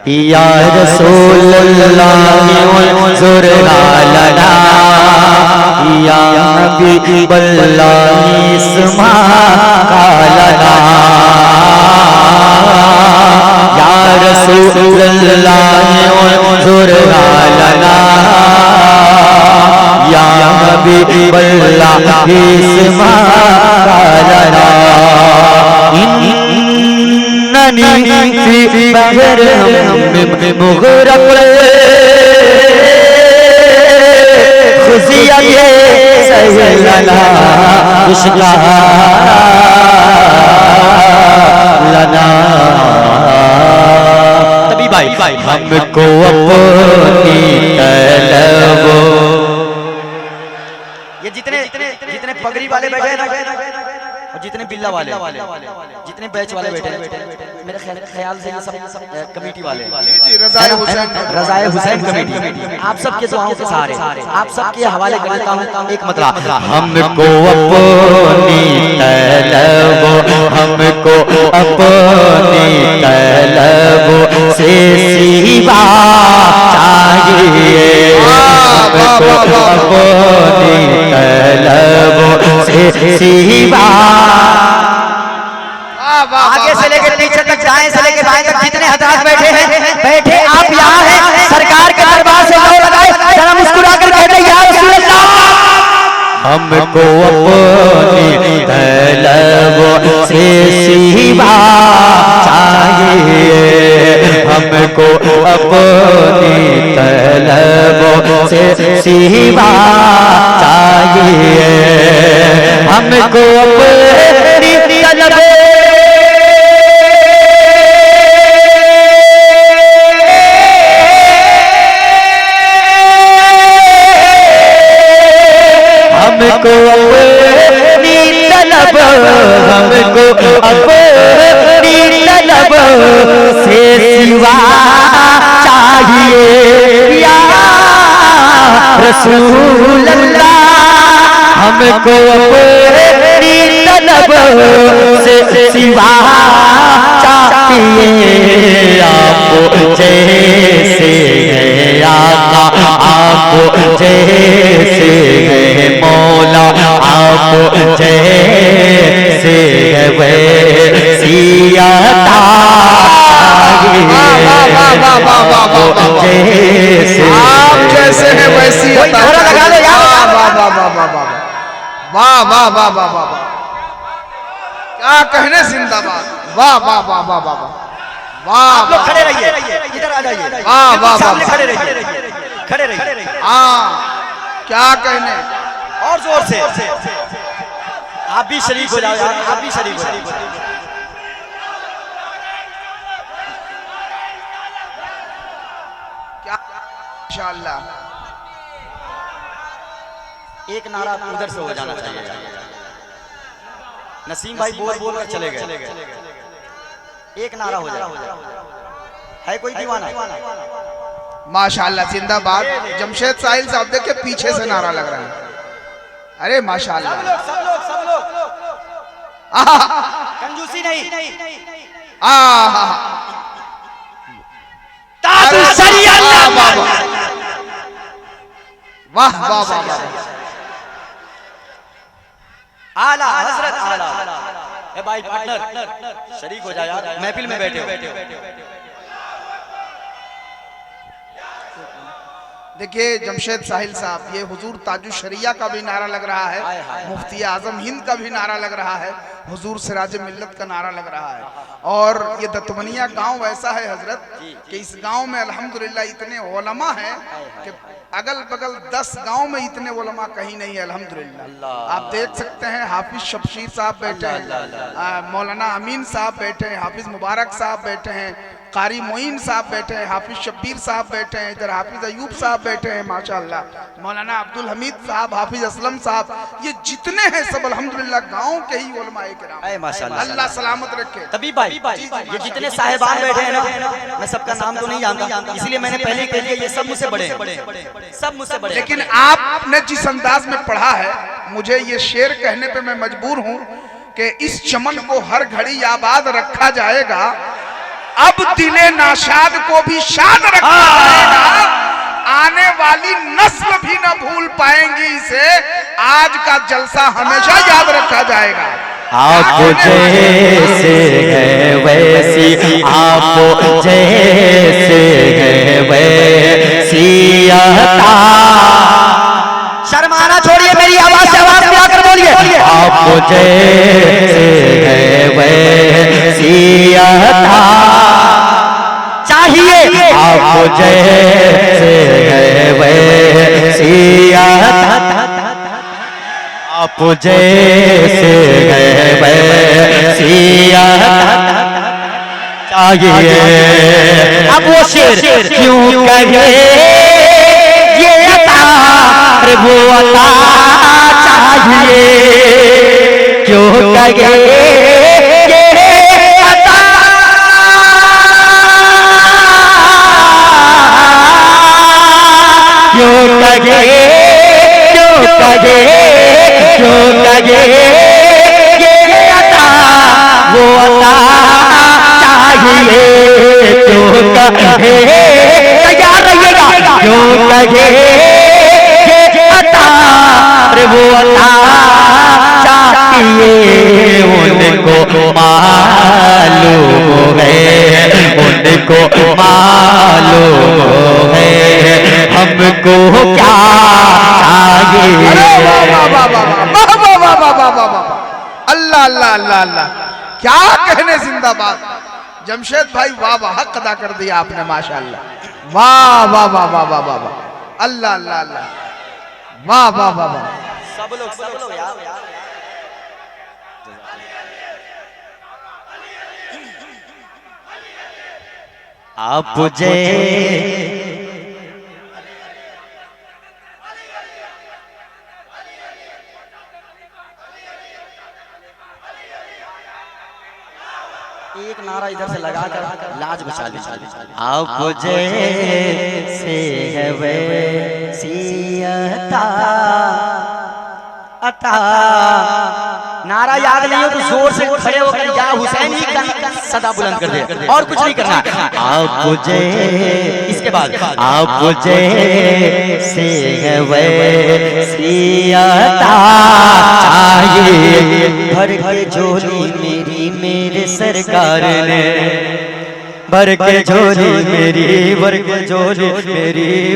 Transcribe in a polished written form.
या रसूल अल्लाह उज़ुरना लना या नबी अल्लाह इस्मा लना या रसूल अल्लाह उज़ुरना लना या नबी अल्लाह इस्मा लना फी बहर मुग़रक़ खुशिया सैलना इश्क़ा लना। तभी भाई हमको अपनी तलब ये जितने पगड़ी वाले बैठे हैं और जितने बिल्ला वाले जितने बैच वाले बैठे हैं मेरे ख्याल से ये सब कमेटी वाले रज़ाए हुसैन कमेटी आप सबके दुआओं के सहारे आप सबके हवाले कर देता हूँ एक मतलब हमको अपनी तलब हमको अपनी तलब से सिवा चाहिए हमको अपनी तलब से सिवा आगे से लेकर पीछे तक दाएं से लेकर बाएं तक जितने हजरात बैठे आप यहाँ हैं सरकार के दरबार से दौड़ लगाए जरा मुस्कुरा कर कहते या रसूल अल्लाह हमको अपनी तलब से सिवा चाहिए हमको अपनी तलब से सिवा चाहिए हमको अपनी तलब हमको अपनी तलब हमको अपनी तलब से सिवा चाहिए या रसूल अल्लाह हमको अपनी तलब से सिवा चाहिए आपको जैसे है आका आपको जैसे है मौला आपको जैसे है वैसी अता जैसे आप जैसे है वैसी अता लगा दो यार वाह वाह वाह वाह वाह क्या कहने जिंदाबाद वाह वाह वाह वाह वाह वाह आप लोग खड़े रहिए इधर आ जाइए वाह वाह वाह खड़े रहिए हाँ क्या कहने और जोर से आप भी शरीक हो जाओ यार आप भी शरीक हो जाओ क्या इंशाअल्लाह एक नारा उधर से हो जाना चाहिए नसीम भाई बोल कर चले गए एक नारा हो जाए है कोई दीवाना माशाअल्लाह जिंदाबाद जमशेद साहिल साहब देखे पीछे से नारा लग रहा है अरे माशाअल्लाह सब लोग कंजूसी नहीं वाह वाह वाह आला हजरत आला ए भाई पार्टनर शरीक हो जाए यार महफिल में बैठे हो देखिए जमशेद साहिल साहब ये हुजूर ताजु शरिया का भी नारा लग रहा है मुफ्ती आजम हिंद का भी नारा लग रहा है हुजूर सिराज मिल्लत का नारा लग रहा है और ये दतमनिया गांव ऐसा है हजरत कि इस गांव में अल्हम्दुलिल्लाह इतने उलमा हैं कि अगल बगल 10 गांव में इतने उलमा कहीं नहीं है अल्हम्दुलिल्लाह। आप देख सकते हैं हाफिज शमशीर साहब बैठे हैं मौलाना अमीन साहब बैठे हैं हाफिज मुबारक साहब बैठे हैं कारी मोइन साहब बैठे हैं हाफिज शब्बीर साहब बैठे हैं इधर हाफिज अयूब साहब बैठे हैं माशाअल्लाह मौलाना अब्दुल हमीद साहब हाफिज असलम साहब ये जितने हैं सब अल्हम्दुलिल्लाह गांव के ही उलमाए किराम माशाअल्लाह अल्लाह सलामत रखे। तभी भाई ये जितने साहिबान बैठे हैं ना मैं सबका नाम तो नहीं जानता इसलिए मैंने पहले ही कह दिया ये सब मुझसे बड़े हैं सब मुझसे बड़े लेकिन आपने जिस अंदाज में पढ़ा है मुझे ये शेर कहने पे मैं मजबूर हूँ कि इस चमन को हर घड़ी आबाद रखा जाएगा अब दिले नाशाद को भी शाद रखा जाएगा, आने वाली नस्ल भी न भूल पाएंगी इसे, आज का जलसा हमेशा याद रखा जाएगा। आप जैसे है वैसी, आप जैसे है वैसी अता। शर्माना छोड़िए, मेरी आवाज से आवाज मिलाकर बोलिए। आप जैसे है वैसी अता चाहिए, आप जैसे है वैसी अता। आप जैसे है वैसी अता चाहिए। अब वो शेर क्यों कहे ये अता, अरे वो अता चाहिए, क्यों कहे ये अता, क्यों कहे, क्यों कहे, क्यों कहे ये अता, वो अता चाहिए, क्यों कहे, तैयार रहिएगा, क्यों कहे ये अता, अरे वो अता चाहिए। उनको मालूम है, उनको मालूम है हमको क्या चाहिए। अल्लाह अल्लाह अल्लाह अल्लाह, क्या कहने, जिंदाबाद। जमशेद भाई वाह वाह, हक अदा कर दिया आपने माशाअल्लाह। वाह वाह वाह वाह वाह वाह वाह, अल्लाह अल्लाह अल्लाह, वाह वाह वाह वाह। सब लोग यार। आप जैसे एक नारा इधर से लगा कर लाज बचा ली। आप जैसे है वैसी अता, अता नारा याद नहीं हो तो जोर से खड़े होकर या हुसैन ही का सदा बुलंद कर दे, और कुछ नहीं करना। आप जैसे, इसके बाद आप जैसे है वैसी अता चाहिए। भर के झोली मेरी मेरे सरकार ने, भर के झोली मेरी, भर के झोली मेरी।